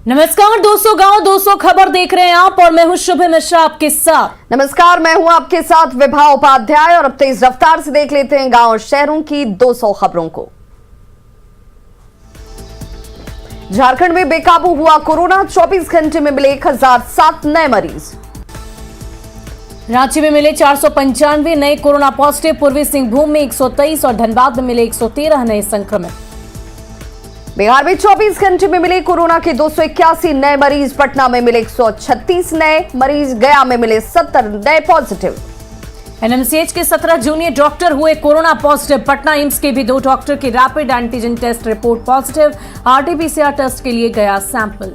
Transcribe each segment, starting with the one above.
नमस्कार दोस्तों, गांव 200 खबर देख रहे हैं आप और मैं हूं शुभ मिश्रा आपके साथ। नमस्कार, मैं हूं आपके साथ विभा उपाध्याय और अब तेज रफ्तार से देख लेते हैं गांव और शहरों की 200 खबरों को। झारखंड में बेकाबू हुआ कोरोना, 24 घंटे में मिले 1007 नए मरीज। रांची में मिले 495 नए कोरोना पॉजिटिव, पूर्वी सिंहभूम में 123 और धनबाद में मिले 113 नए संक्रमित। बिहार में 24 घंटे में मिले कोरोना के 281 नए मरीज। पटना में मिले 136 नए मरीज, गया में मिले 70 नए पॉजिटिव। एनएमसीएच के 17 जूनियर डॉक्टर हुए कोरोना पॉजिटिव। पटना एम्स के भी 2 डॉक्टर की rapid antigen test report positive. RTPCR test के लिए गया सैंपल।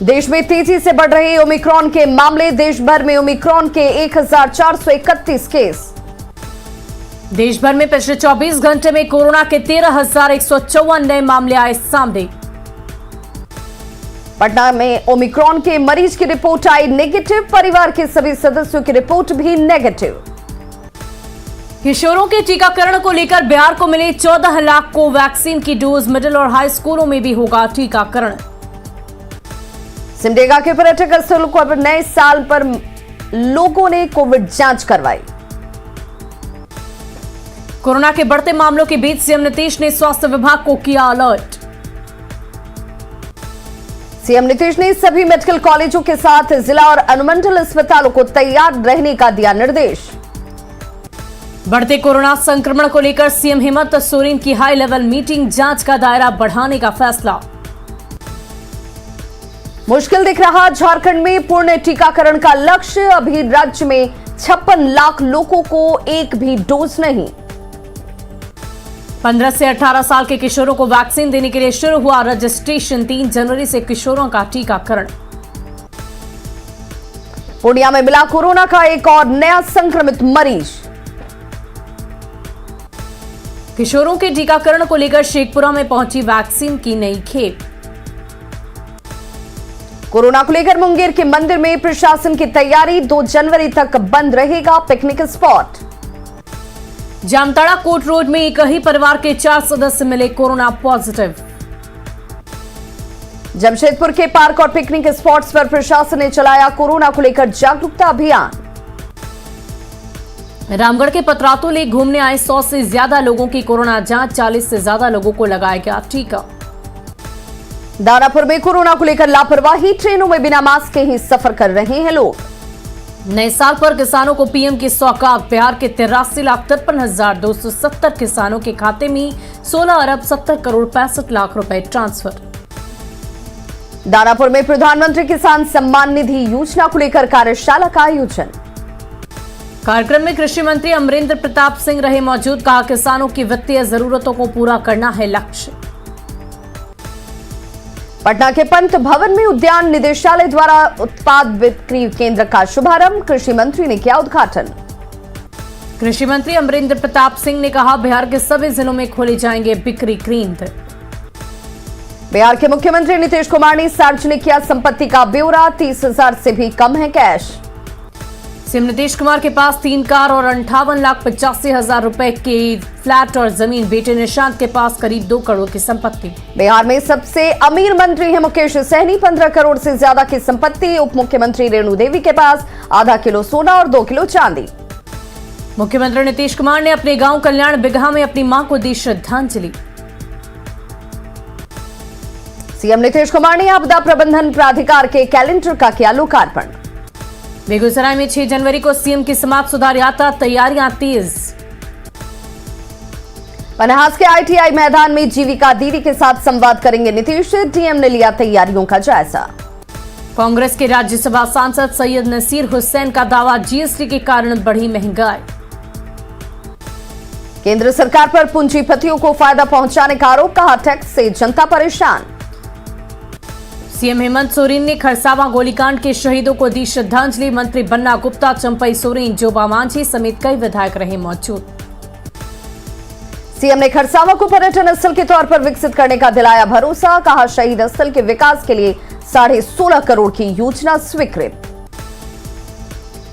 देश में तेजी से बढ़ रहे ओमिक्रॉन के मामले। देश भर में ओमिक्रॉन के 1431 केस। देश भर में पिछले 24 घंटे में कोरोना के 13,154 नए मामले आए सामने। पटना में ओमिक्रॉन के मरीज की रिपोर्ट आई नेगेटिव। परिवार के सभी सदस्यों की रिपोर्ट भी नेगेटिव। किशोरों के टीकाकरण को लेकर बिहार को मिले 14 लाख को वैक्सीन की डोज। मिडिल और हाई स्कूलों में भी होगा टीकाकरण। सिमडेगा के पर्यटक स्थलों को अब नए साल पर लोगों ने कोविड जांच करवाई। कोरोना के बढ़ते मामलों के बीच सीएम नीतीश ने स्वास्थ्य विभाग को किया अलर्ट। सीएम नीतीश ने सभी मेडिकल कॉलेजों के साथ जिला और अनुमंडल अस्पतालों को तैयार रहने का दिया निर्देश। बढ़ते कोरोना संक्रमण को लेकर सीएम हेमंत सोरेन की हाई लेवल मीटिंग। जांच का दायरा बढ़ाने का फैसला। मुश्किल दिख रहा झारखंड में पूर्ण टीकाकरण का लक्ष्य। अभी राज्य में 56 लाख लोगों को एक भी डोज नहीं। 15 से 18 साल के किशोरों को वैक्सीन देने के लिए शुरू हुआ रजिस्ट्रेशन। 3 जनवरी से किशोरों का टीकाकरण। पूर्णिया में मिला कोरोना का एक और नया संक्रमित मरीज। किशोरों के टीकाकरण को लेकर शेखपुरा में पहुंची वैक्सीन की नई खेप। कोरोना को लेकर मुंगेर के मंदिर में प्रशासन की तैयारी। 2 जनवरी तक बंद रहेगा picnic spot. Jamtara court road में एक ही परिवार के 4 सदस्य मिले कोरोना पॉजिटिव। जमशेदपुर के पार्क और पिकनिक स्पॉट्स पर प्रशासन ने चलाया कोरोना को लेकर जागरूकता अभियान। रामगढ़ के पतरातू लेक घूमने आए 100 से ज्यादा लोगों की कोरोना जांच। 40 से ज्यादा लोगों को लगाया गया टीका। दानापुर में कोरोना को लेकर लापरवाही। ट्रेनों में बिना मास्क के ही सफर कर रहे हैं लोग। नए साल पर किसानों को पीएम की सौगात। बिहार के 83,53,270 किसानों के खाते में 16 अरब 70 करोड़ 65 लाख रुपए ट्रांसफर। दानापुर में प्रधानमंत्री किसान सम्मान निधि योजना को लेकर कार्यशाला का आयोजन। कार्यक्रम में कृषि मंत्री अमरेंद्र प्रताप सिंह रहे मौजूद। कहा, किसानों की वित्तीय जरूरतों को पूरा करना है लक्ष्य। पटना के पंत भवन में उद्यान निदेशालय द्वारा उत्पाद बिक्री केंद्र का शुभारंभ। कृषि मंत्री ने किया उद्घाटन। कृषि मंत्री अमरेंद्र प्रताप सिंह ने कहा, बिहार के सभी जिलों में खोले जाएंगे बिक्री केंद्र। बिहार के मुख्यमंत्री नीतीश कुमार ने सार्वजनिक किया संपत्ति का ब्यौरा। 30,000 से भी कम है कैश। सीएम नीतीश कुमार के पास 3 कार और 58,85,000 रुपए के फ्लैट और जमीन। बेटे निशांत के पास करीब 2 करोड़ की संपत्ति। बिहार में सबसे अमीर मंत्री हैं मुकेश सहनी। 15 करोड़ से ज्यादा की संपत्ति। उप मुख्यमंत्री रेणु देवी के पास आधा किलो सोना और 2 किलो चांदी। मुख्यमंत्री नीतीश कुमार ने अपने गांव कल्याण बिगहा में अपनी मां को दी श्रद्धांजलि। सीएम नीतीश कुमार ने आपदा प्रबंधन प्राधिकार के कैलेंडर का किया लोकार्पण। बेगूसराय में 6 जनवरी को सीएम की समाज सुधार यात्रा। तैयारियां तेज। पन्हास के आईटीआई मैदान में जीविका दीदी के साथ संवाद करेंगे नीतीश। डीएम ने लिया तैयारियों का जायजा। कांग्रेस के राज्यसभा सांसद सैयद नसीर हुसैन का दावा, जीएसटी के कारण बढ़ी महंगाई। केंद्र सरकार पर पूंजीपतियों को फायदा पहुंचाने का आरोप। कहा, टैक्स से जनता परेशान। सीएम हेमंत सोरेन ने खरसावां गोलीकांड के शहीदों को दी श्रद्धांजलि। मंत्री बन्ना गुप्ता, चंपई सोरेन, जोबा मांझी समेत कई विधायक रहे मौजूद। सीएम ने खरसावां को पर्यटन स्थल के तौर पर विकसित करने का दिलाया भरोसा। कहा, शहीद स्थल के विकास के लिए 16.5 करोड़ की योजना स्वीकृत।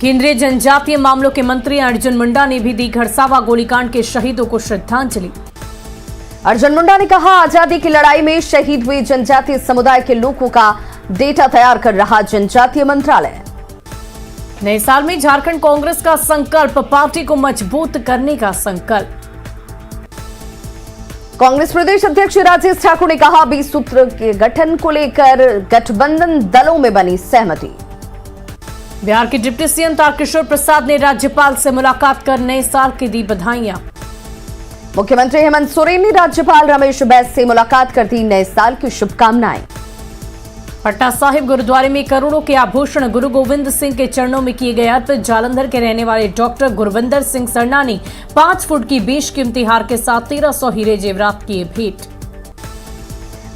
केंद्रीय जनजातीय मामलों के मंत्री अर्जुन मुंडा ने भी दी खरसावां गोलीकांड के शहीदों को श्रद्धांजलि। अर्जुन मुंडा ने कहा, आजादी की लड़ाई में शहीद हुए जनजातीय समुदाय के लोगों का डेटा तैयार कर रहा जनजातीय मंत्रालय। नए साल में झारखंड कांग्रेस का संकल्प, पार्टी को मजबूत करने का संकल्प। कांग्रेस प्रदेश अध्यक्ष राजेश ठाकुर ने कहा, 20 सूत्र के गठन को लेकर गठबंधन दलों में बनी सहमति। बिहार के डिप्टी सीएम तारकिशोर प्रसाद ने राज्यपाल से मुलाकात कर नए साल की दी बधाइयां। मुख्यमंत्री हेमंत सोरेन ने राज्यपाल रमेश बैस से मुलाकात कर दी नए साल की शुभकामनाएं। पटना साहिब गुरुद्वारे में करोड़ों के आभूषण गुरु गोविंद सिंह के चरणों में किए गए अर्पित। जालंधर के रहने वाले डॉक्टर गुरविंदर सिंह सरना ने 5 फुट की बेशकीमती हार के साथ 1300 हीरे जेवरात किए भेंट।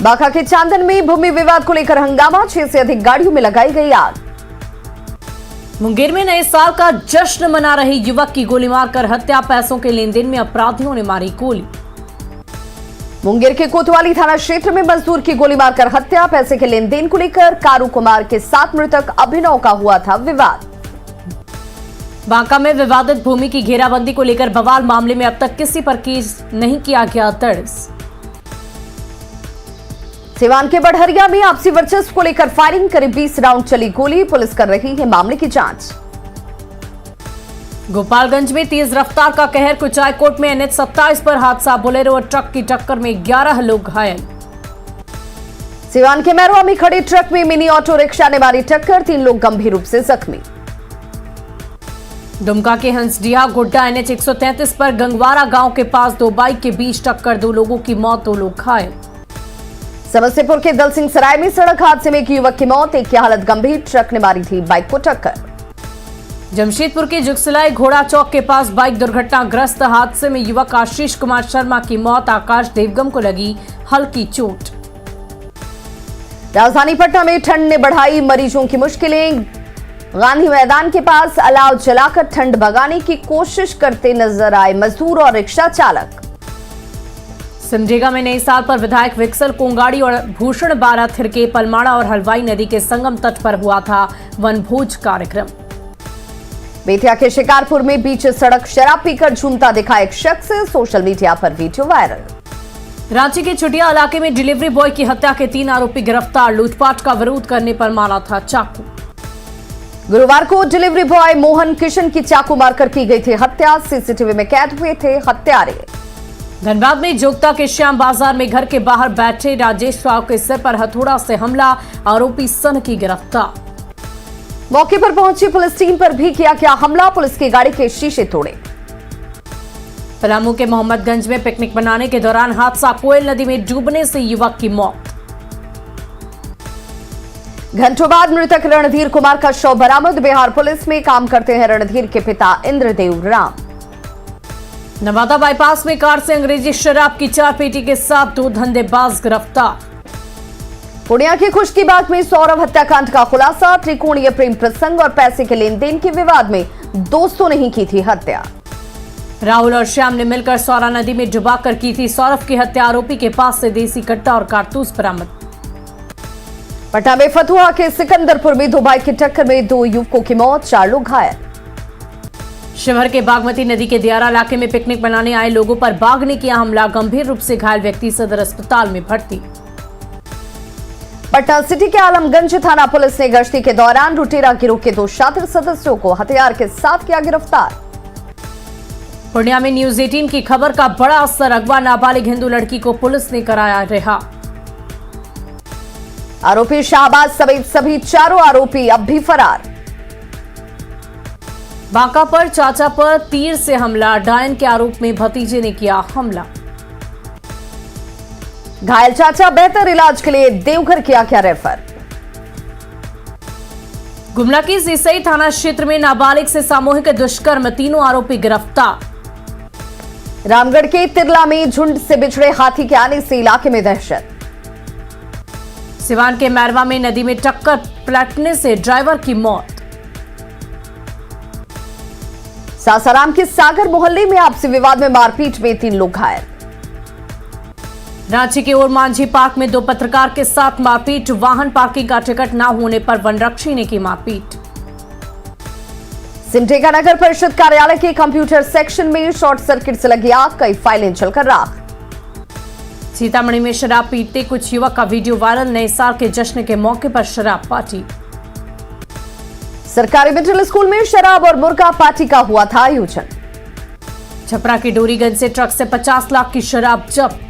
बांका के चांदन में भूमि विवाद को लेकर हंगामा, 6 से अधिक गाड़ियों में लगाई गई आग। मुंगेर में नए साल का जश्न मना रहे युवक की गोली मारकर हत्या, पैसों के लेन देन में अपराधियों ने मारी गोली। मुंगेर के कोतवाली थाना क्षेत्र में मजदूर की गोली मारकर हत्या, पैसे के लेन देन को लेकर कारू कुमार के साथ मृतक अभिनव का हुआ था विवाद। बांका में विवादित भूमि की घेराबंदी को लेकर बवाल, मामले में अब तक किसी पर केस नहीं किया गया दर्ज। सिवान के बढ़हरिया में आपसी वर्चस्व को लेकर फायरिंग, करीब 20 राउंड चली गोली, पुलिस कर रही है मामले की जांच। गोपालगंज में तेज रफ्तार का कहर, कुचायकोट में NH 27 पर हादसा, बोलेरो और ट्रक की टक्कर में 11 लोग घायल। सिवान के मैरवा में खड़े ट्रक में मिनी ऑटो रिक्शा ने मारी टक्कर, 3 लोग गंभीर रूप से जख्मी। दुमका के हंसडीहा गोड्डा NH 133 पर गंगवारा गांव के पास 2 बाइक के बीच टक्कर, 2 लोगों की मौत, 2 लोग घायल। समस्तीपुर के दलसिंह सराय में सड़क हादसे में एक युवक की मौत, एक की हालत गंभीर, ट्रक ने मारी थी बाइक को टक्कर। जमशेदपुर के जुगसलाई घोड़ा चौक के पास बाइक दुर्घटनाग्रस्त, हादसे में युवक आशीष कुमार शर्मा की मौत, आकाश देवगम को लगी हल्की चोट। राजधानी पटना में ठंड ने बढ़ाई मरीजों की मुश्किलें, गांधी मैदान के पास अलाव जलाकर ठंड भगाने की कोशिश करते नजर आए मजदूर और रिक्शा चालक। सिमडेगा में नए साल पर विधायक विक्सल कोंगाड़ी और भूषण बारा थिरके, पलमाड़ा और हलवाई नदी के संगम तट पर हुआ था वनभोज कार्यक्रम। बेतिया के शिकारपुर में बीच सड़क शराब पीकर झूमता दिखा एक शख्स, सोशल मीडिया पर वीडियो वायरल। रांची के चुटिया इलाके में डिलीवरी बॉय की हत्या के 3 आरोपी गिरफ्तार, लूटपाट का विरोध करने पर मारा था चाकू। गुरुवार को डिलीवरी बॉय मोहन किशन की चाकू मारकर की गई थी हत्या, सीसीटीवी में कैद हुए थे हत्यारे। धनबाद में जोगता के श्याम बाजार में घर के बाहर बैठे राजेश राव के सिर पर हथौड़ा से हमला, आरोपी सन की गिरफ्तार। मौके पर पहुंची पुलिस टीम पर भी किया गया हमला, पुलिस की गाड़ी के शीशे तोड़े। पलामू के मोहम्मदगंज में पिकनिक मनाने के दौरान हादसा, कोयल नदी में डूबने से युवक की मौत। घंटों बाद मृतक रणधीर कुमार का शव बरामद, बिहार पुलिस में काम करते हैं रणधीर के पिता इंद्रदेव राम। नवादा बाईपास में कार से अंग्रेजी शराब की 4 पेटी के साथ 2 धंधेबाज गिरफ्तार। पूर्णिया की खुशकीबाग में सौरभ हत्याकांड का खुलासा, त्रिकोणीय प्रेम प्रसंग और पैसे के लेन देन के विवाद में दोस्तों ने ही की थी हत्या। राहुल और श्याम ने मिलकर सौरा नदी में डुबाकर की थी सौरभ की हत्या, आरोपी के पास से देसी कट्टा और कारतूस बरामद। पटना में फतुहा के सिकंदरपुर में 2 बाइक की टक्कर में 2 युवकों की मौत, 4 लोग घायल। शिवहर के बागमती नदी के दियारा इलाके में पिकनिक मनाने आए लोगों पर बाघ ने किया हमला, गंभीर रूप से घायल व्यक्ति सदर अस्पताल में भर्ती। पटना सिटी के आलमगंज थाना पुलिस ने गश्ती के दौरान लुटेरा गिरोह के 2 शातिर सदस्यों को हथियार के साथ किया गिरफ्तार। पूर्णिया में न्यूज 18 की खबर का बड़ा असर, अगवा नाबालिग हिंदू लड़की को पुलिस ने कराया रिहा। आरोपी शाहबाज समेत सभी 4 आरोपी अब भी फरार। बांका पर चाचा पर तीर से हमला, डायन के आरोप में भतीजे ने किया हमला। घायल चाचा बेहतर इलाज के लिए देवघर किया क्या रेफर। गुमला की सिसई थाना क्षेत्र में नाबालिग से सामूहिक दुष्कर्म, 3 आरोपी गिरफ्तार। रामगढ़ के तिरला में झुंड से बिछड़े हाथी के आने से इलाके में दहशत। सिवान के मैरवा में नदी में टक्कर पलटने से ड्राइवर की मौत। सासाराम के सागर मोहल्ले में आपसी विवाद में मारपीट में 3 लोग घायल। रांची के ओर मांझी पार्क में 2 पत्रकार के साथ मारपीट, वाहन पार्किंग का टिकट न होने पर वनरक्षी ने की मारपीट। सिमडेगा नगर परिषद कार्यालय के कंप्यूटर सेक्शन में शॉर्ट सर्किट से लगी आग, कई फाइलें जलकर राख। सीतामढ़ी में शराब पीते कुछ युवक का वीडियो वायरल। नए साल के जश्न के मौके पर शराब पार्टी। सरकारी मिडिल स्कूल में शराब और मुर्गा पार्टी का हुआ था आयोजन। छपरा के डोरीगंज से ट्रक से 50 लाख की शराब जब्त।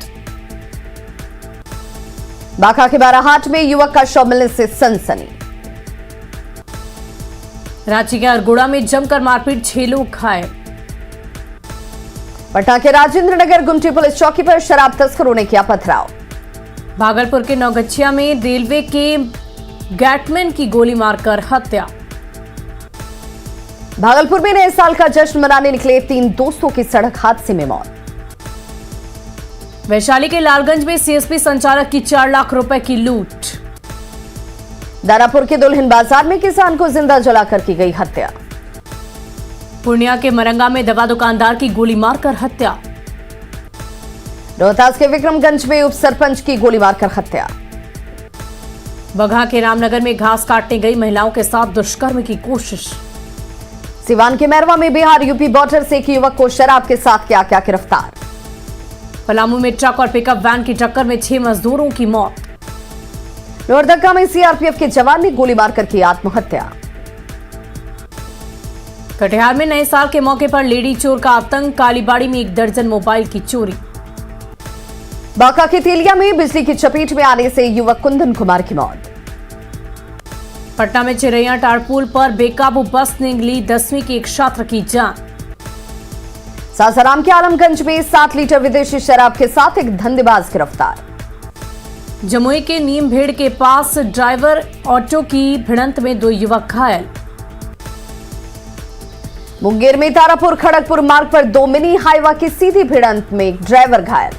बांका के बाराहाट में युवक का शव मिलने से सनसनी। रांची के अरगोड़ा में जमकर मारपीट, 6 लोग घायल। पटना के राजेंद्र नगर गुमटी पुलिस चौकी पर शराब तस्करों ने किया पथराव। भागलपुर के नौगछिया में रेलवे के गैटमैन की गोली मारकर हत्या। भागलपुर में नए साल का जश्न मनाने निकले 3 दोस्तों की सड़क हादसे में मौत। वैशाली के लालगंज में सीएसपी संचालक की 4 लाख रुपए की लूट। दानापुर के दुल्हिन बाजार में किसान को जिंदा जलाकर की गई हत्या। पूर्णिया के मरंगा में दवा दुकानदार की गोली मारकर हत्या। रोहतास के विक्रमगंज में उप सरपंच की गोली मारकर हत्या। बगहा के रामनगर में घास काटने गई महिलाओं के साथ दुष्कर्म की कोशिश। सिवान के मैरवा में बिहार यूपी बॉर्डर से एक युवक को शराब के साथ किया गिरफ्तार। पलामू में ट्रक और पिकअप वैन की टक्कर में 6 मजदूरों की मौत। लोहरदगा में सीआरपीएफ के जवान ने गोली मारकर की आत्महत्या। कटिहार में नए साल के मौके पर लेडी चोर का आतंक। कालीबाड़ी में 1 दर्जन मोबाइल की चोरी। बांका के तेलिया में बिजली की चपेट में आने से युवक कुंदन कुमार की मौत। पटना में चिरैया टारपुल पर बेकाबू बस ने ली 10वीं की एक छात्र की जान। सासाराम के आलमगंज में 7 लीटर विदेशी शराब के साथ एक धंधेबाज गिरफ्तार। जमुई के नीमभेड़ के पास ड्राइवर ऑटो की भिड़ंत में 2 युवक घायल। मुंगेर में तारापुर खड़गपुर मार्ग पर 2 मिनी हाईवा की सीधी भिड़ंत में एक ड्राइवर घायल।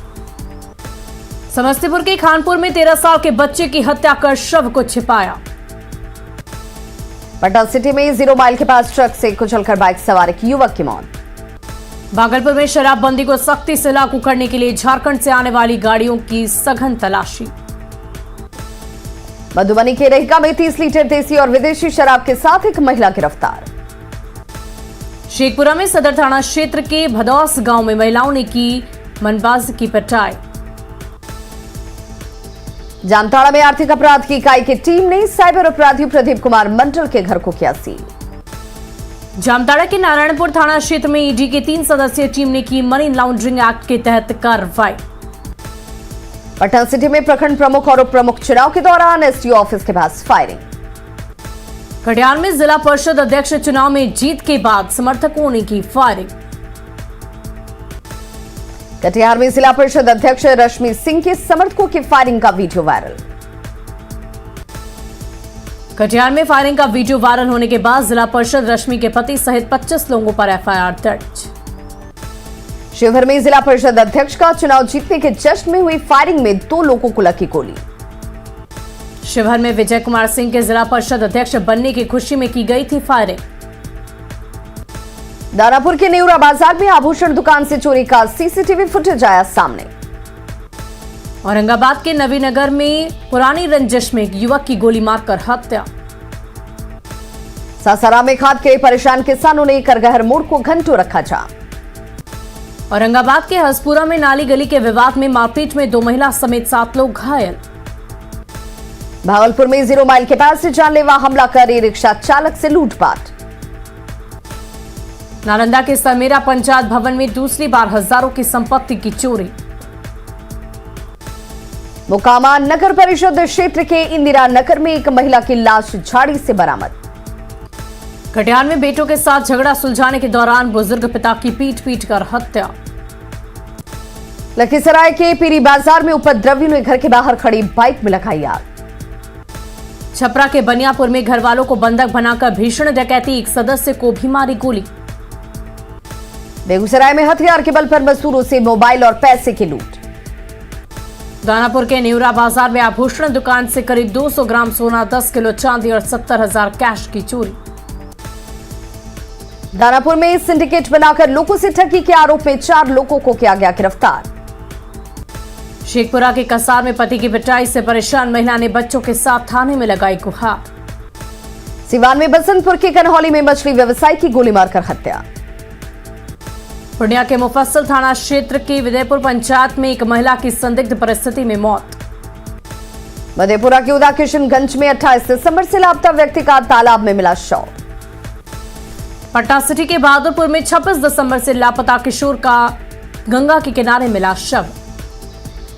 समस्तीपुर के खानपुर में 13 साल के बच्चे की हत्या कर शव को छिपाया। पटना सिटी में 0 माइल के पास ट्रक से कुचलकर बाइक सवार एक युवक की मौत। भागलपुर में शराबबंदी को सख्ती से लागू करने के लिए झारखंड से आने वाली गाड़ियों की सघन तलाशी। मधुबनी के रहिका में 30 लीटर देसी और विदेशी शराब के साथ एक महिला गिरफ्तार। शेखपुरा में सदर थाना क्षेत्र के भदौस गांव में महिलाओं ने की मनबाज की पिटाई। जामताड़ा में आर्थिक अपराध की इकाई की टीम ने साइबर अपराधी प्रदीप कुमार मंडल के घर को किया सील। जामताड़ा के नारायणपुर थाना क्षेत्र में ईडी की 3 सदस्यीय टीम ने की मनी लॉन्ड्रिंग एक्ट के तहत कार्रवाई। पटना सिटी में प्रखंड प्रमुख और उप प्रमुख चुनाव के दौरान एसडीओ ऑफिस के पास फायरिंग। कटिहार में जिला परिषद अध्यक्ष चुनाव में जीत के बाद समर्थकों ने की फायरिंग। कटिहार में जिला परिषद अध्यक्ष रश्मि सिंह के समर्थकों की फायरिंग का वीडियो वायरल। कटिहार में फायरिंग का वीडियो वायरल होने के बाद जिला परिषद रश्मि के पति सहित 25 लोगों पर एफआईआर दर्ज। शिवहर में जिला परिषद अध्यक्ष का चुनाव जीतने के जश्न में हुई फायरिंग में 2 लोगों को लगी गोली। शिवहर में विजय कुमार सिंह के जिला परिषद अध्यक्ष बनने की खुशी में की गई थी फायरिंग। दानापुर के नेवरा बाजार में आभूषण दुकान से चोरी का सीसीटीवी फुटेज आया सामने। औरंगाबाद के नवीनगर में पुरानी रंजिश में एक युवक की गोली मारकर हत्या। सासाराम में खाद के लिए परेशान किसानों ने करगहर मोड़ को घंटों रखा जाम। औरंगाबाद के हसपुरा में नाली गली के विवाद में मारपीट में 2 महिला समेत 7 लोग घायल। भागलपुर में 0 माइल के पास से जानलेवा हमला कर ई रिक्शा चालक से लूटपाट। नालंदा के समेरा पंचायत भवन में दूसरी बार हजारों की संपत्ति की चोरी। मोकामा नगर परिषद क्षेत्र के इंदिरा नगर में एक महिला की लाश झाड़ी से बरामद। कटिहार में बेटों के साथ झगड़ा सुलझाने के दौरान बुजुर्ग पिता की पीट कर हत्या। लखीसराय के पीरी बाजार में उपद्रवियों ने घर के बाहर खड़ी बाइक में लगाई आग। छपरा के बनियापुर में घर वालों को बंधक बनाकर भीषण डकैती, एक सदस्य को भी मारी गोली। बेगूसराय में हथियार के बल पर मजदूरों से मोबाइल और पैसे की लूट। दानापुर के नेवरा बाजार में आभूषण दुकान से करीब 200 ग्राम सोना, 10 किलो चांदी और 70,000 कैश की चोरी। दानापुर में सिंडिकेट बनाकर लोगों से ठगी के आरोप में 4 लोगों को किया गया गिरफ्तार। शेखपुरा के कसार में पति की पिटाई से परेशान महिला ने बच्चों के साथ थाने में लगाई गुहार। सिवान में बसंतपुर के कन्हौली में मछली व्यवसायी की गोली मारकर हत्या। पूर्णिया के मुफस्सिल थाना क्षेत्र की विजयपुर पंचायत में एक महिला की संदिग्ध परिस्थिति में मौत। मधेपुरा के उदा किशनगंज में 28 दिसंबर से लापता व्यक्ति का तालाब में मिला शव। पटना सिटी के बहादुरपुर में 26 दिसंबर से लापता किशोर का गंगा के किनारे मिला शव।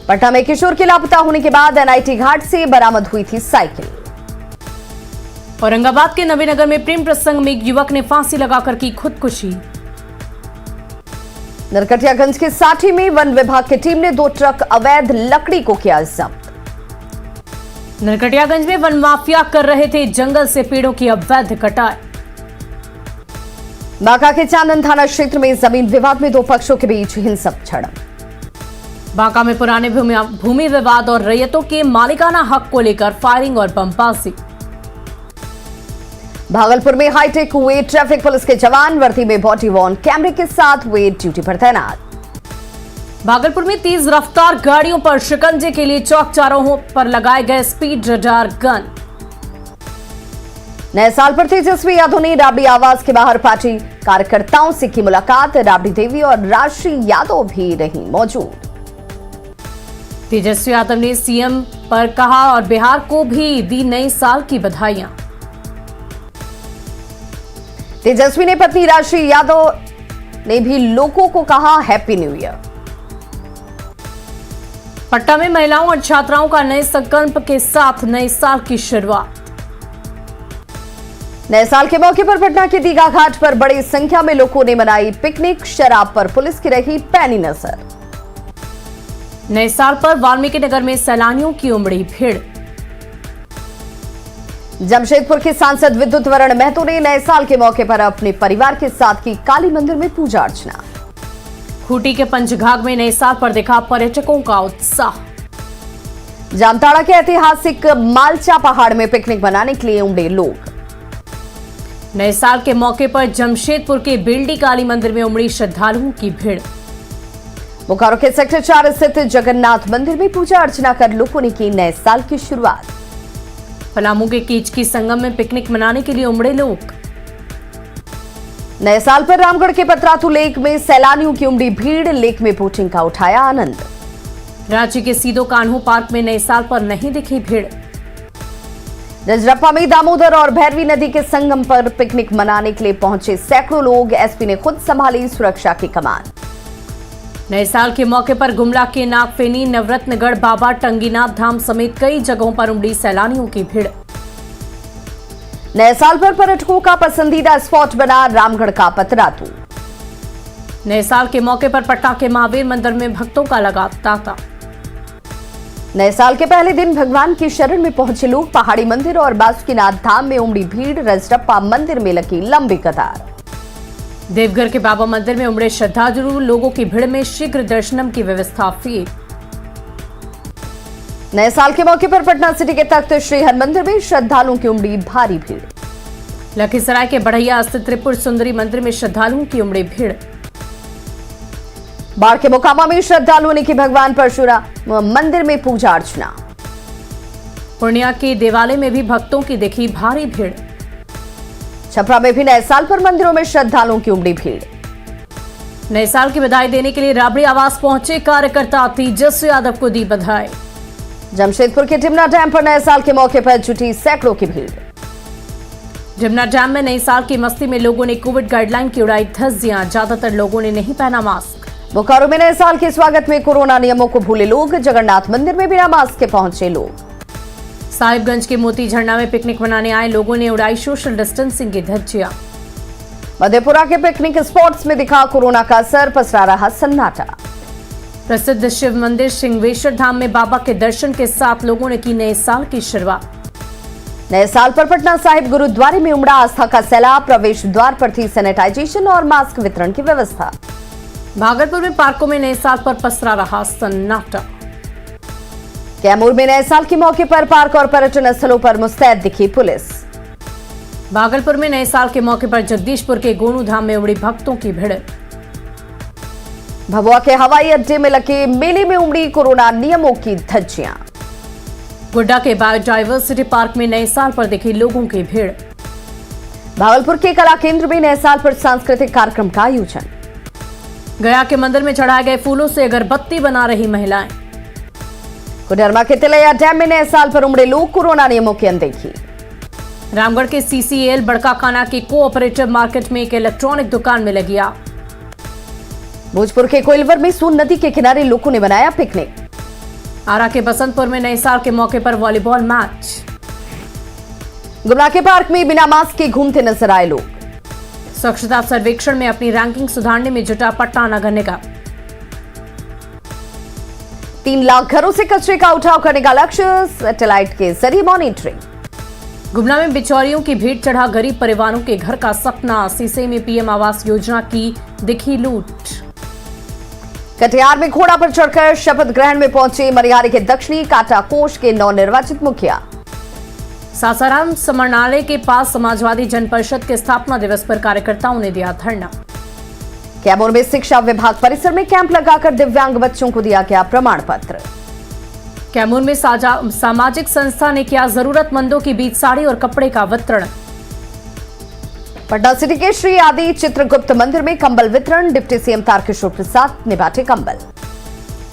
पटना में किशोर के लापता होने के बाद एनआईटी घाट से बरामद हुई थी साइकिल। औरंगाबाद के नवीनगर में प्रेम प्रसंग में एक युवक ने फांसी लगाकर की खुदकुशी। नरकटियागंज के साठी में वन विभाग की टीम ने 2 ट्रक अवैध लकड़ी को किया जब्त। नरकटियागंज में वन माफिया कर रहे थे जंगल से पेड़ों की अवैध कटाई। बांका के चांदन थाना क्षेत्र में जमीन विवाद में 2 पक्षों के बीच हिंसक झड़प। बांका में पुराने भूमि विवाद और रैयतों के मालिकाना हक को लेकर फायरिंग और बमबाजी। भागलपुर में हाईटेक हुए ट्रैफिक पुलिस के जवान वर्दी में बॉडी वॉर्न कैमरे के साथ हुए ड्यूटी पर तैनात। भागलपुर में तेज रफ्तार गाड़ियों पर शिकंजे के लिए चौक चौराहों पर लगाए गए स्पीड रडार गन। नए साल पर तेजस्वी यादव ने राबड़ी आवास के बाहर पार्टी कार्यकर्ताओं से की मुलाकात। राबड़ी देवी और राशि यादव भी रही मौजूद। तेजस्वी यादव ने सीएम पर कहा और बिहार को भी दी नए साल की बधाइयां। तेजस्वी ने पत्नी राशि यादव ने भी लोगों को कहा हैप्पी न्यू ईयर। पटना में महिलाओं और छात्राओं का नए संकल्प के साथ नए साल की शुरुआत। नए साल के मौके पर पटना के दीघा घाट पर बड़ी संख्या में लोगों ने मनाई पिकनिक। शराब पर पुलिस की रही पैनी नजर। नए साल पर वाल्मीकि नगर में सैलानियों की उमड़ी भीड़। जमशेदपुर के सांसद विद्युत वरण महतो ने नए साल के मौके पर अपने परिवार के साथ की काली मंदिर में पूजा अर्चना। खूंटी के पंचघाघ में नए साल पर देखा पर्यटकों का उत्साह। जामताड़ा के ऐतिहासिक मालचा पहाड़ में पिकनिक मनाने के लिए उमड़े लोग। नए साल के मौके पर जमशेदपुर के बेल्डी काली मंदिर में उमड़ी श्रद्धालुओं की भीड़। बोकारो के सेक्टर 4 स्थित जगन्नाथ मंदिर में पूजा अर्चना कर लोगों ने की नए साल की शुरुआत। पलामू के कीचकी संगम में पिकनिक मनाने के लिए उमड़े लोग। नए साल पर रामगढ़ के पतरातू लेक में सैलानियों की उमड़ी भीड़। लेक में बोटिंग का उठाया आनंद। रांची के सीधो कान्हू पार्क में नए साल पर नहीं दिखी भीड़। रजरप्पा में दामोदर और भैरवी नदी के संगम पर पिकनिक मनाने के लिए पहुंचे सैकड़ों लोग। एसपी ने खुद संभाली सुरक्षा की कमान। नए साल के मौके पर गुमला के नागफेनी, नवरत्नगढ़, बाबा टंगीनाथ धाम समेत कई जगहों पर उमड़ी सैलानियों की भीड़। नए साल पर पर्यटकों का पसंदीदा स्पॉट बना रामगढ़ का पतरातू। नए साल के मौके पर पटना के महावीर मंदिर में भक्तों का लगा तांता। नए साल के पहले दिन भगवान की शरण में पहुंचे लोग। पहाड़ी मंदिर और बासुकीनाथ धाम में उमड़ी भीड़। रजरप्पा मंदिर में लगी लंबी कतार। देवघर के बाबा मंदिर में उमड़े श्रद्धालु। लोगों की भीड़ में शीघ्र दर्शनम की व्यवस्था की। नए साल के मौके पर पटना सिटी के तख्त श्री हरमंदिर में श्रद्धालुओं की उमड़ी भारी भीड़। लखीसराय के बढ़ैया स्थित त्रिपुर सुंदरी मंदिर में श्रद्धालुओं की उमड़ी भीड़। बाढ़ के मोकामा में श्रद्धालुओं ने की भगवान परशुराम मंदिर में पूजा अर्चना। पूर्णिया के देवालय में भी भक्तों की दिखी भारी भीड़। छपरा में भी नए साल पर मंदिरों में श्रद्धालुओं की उमड़ी भीड़। नए साल की बधाई देने के लिए राबड़ी आवास पहुंचे कार्यकर्ता। तेजस्वी यादव को दी बधाई। जमशेदपुर के टिमना डैम पर नए साल के मौके पर जुटी सैकड़ों की भीड़। टिमना डैम में नए साल की मस्ती में लोगों ने कोविड गाइडलाइन की उड़ाई धज्जियां। ज्यादातर लोगों ने नहीं पहना मास्क। बोकारो में नए साल के स्वागत में कोरोना नियमों को भूले लोग। जगन्नाथ मंदिर में बिना मास्क के पहुंचे लोग। साहिबगंज के मोती झरना में पिकनिक मनाने आए लोगों ने उड़ाई सोशल डिस्टेंसिंग की धज्जियां। मधेपुरा के पिकनिक स्पॉट्स में दिखा कोरोना का असर। पसरा रहा सन्नाटा। प्रसिद्ध शिव मंदिर सिंहेश्वर धाम में बाबा के दर्शन के साथ लोगों ने की नए साल की शुरुआत। नए साल पर पटना साहिब गुरुद्वारे में उमड़ा आस्था का सैलाब। प्रवेश द्वार पर थी सैनिटाइजेशन और मास्क वितरण की व्यवस्था। भागलपुर में पार्कों में नए साल पर पसरा रहा सन्नाटा। कैमूर में नए साल के मौके पर पार्क और पर्यटन स्थलों पर मुस्तैद दिखी पुलिस। भागलपुर में नए साल के मौके पर जगदीशपुर के गोनू धाम में उमड़ी भक्तों की भीड़। भभुआ के हवाई अड्डे में लगे मेले में उमड़ी कोरोना नियमों की धज्जियां। गोड्डा के बायोडायवर्सिटी पार्क में नए साल पर दिखी लोगों की भीड़। भागलपुर के कला केंद्र में नए साल पर सांस्कृतिक कार्यक्रम का आयोजन। गया के मंदिर में चढ़ाए गए फूलों से अगरबत्ती बना रही महिलाएं। कोडरमा के तिलैया डैम में नए साल पर उमड़े लोग, कोरोना नियमों की अनदेखी। रामगढ़ के CCL बड़काखाना के कोऑपरेटिव मार्केट में एक इलेक्ट्रॉनिक दुकान में लगी आग। भोजपुर के कोइलवर में सोन नदी के किनारे लोगों ने बनाया पिकनिक। आरा के बसंतपुर में नए साल के मौके पर वॉलीबॉल मैच। गुमला के पार्क में बिना मास्क के घूमते नजर आए लोग। स्वच्छता सर्वेक्षण में अपनी रैंकिंग सुधारने में जुटा पटना नगर निगम। 3 लाख घरों से कचरे का उठाव करने का लक्ष्य, सैटेलाइट के जरिए मॉनिटरिंग। गुमला में बिचौलियों की भीड़ चढ़ा गरीब परिवारों के घर का सपना, सीसे में PM आवास योजना की दिखी लूट। कटिहार में घोड़ा पर चढ़कर शपथ ग्रहण में पहुंचे मनिहारी के दक्षिणी काटाकोश के नवनिर्वाचित मुखिया। सासाराम समरणालय के पास समाजवादी जन परिषद के स्थापना दिवस पर कार्यकर्ताओं ने दिया धरना। कैमूर में शिक्षा विभाग परिसर में कैंप लगाकर दिव्यांग बच्चों को दिया गया प्रमाण पत्र। कैमूर में सामाजिक संस्था ने किया जरूरतमंदों के बीच साड़ी और कपड़े का वितरण। पटना सिटी के श्री आदि चित्रगुप्त मंदिर में कंबल वितरण, डिप्टी CM तारकिशोर प्रसाद ने बांटे कंबल।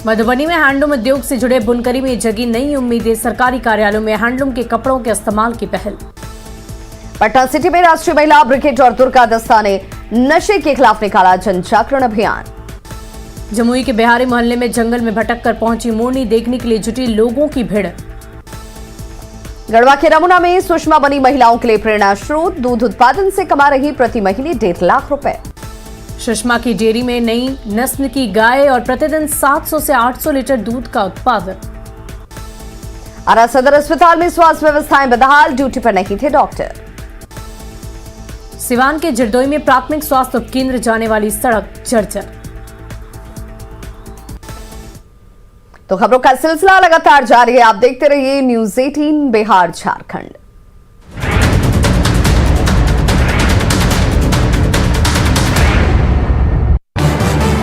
मधुबनी में हैंडलूम उद्योग से जुड़े बुनकरी में जगी नई उम्मीदें, सरकारी कार्यालयों में हैंडलूम के कपड़ों के इस्तेमाल की पहल। पटना सिटी में राष्ट्रीय महिला ब्रिगेड और दुर्गा दस्ता ने नशे के खिलाफ निकाला जन जागरण अभियान। जमुई के बिहारी मोहल्ले में जंगल में भटक कर पहुंची मोरनी देखने के लिए जुटी लोगों की भीड़। गढ़वा के रमुना में सुषमा बनी महिलाओं के लिए प्रेरणा स्रोत, दूध उत्पादन से कमा रही प्रति महीने 1.5 लाख रुपए। सुषमा की डेयरी में नई नस्ल की गाय और प्रतिदिन 700 से 800 लीटर दूध का उत्पादन। आरा सदर अस्पताल में स्वास्थ्य व्यवस्थाएं बदहाल, ड्यूटी पर नहीं थे डॉक्टर। सिवान के जरदोई में प्राथमिक स्वास्थ्य उपकेंद्र जाने वाली सड़क जर्जर। तो खबरों का सिलसिला लगातार जारी है, आप देखते रहिए न्यूज़ 18 बिहार झारखंड।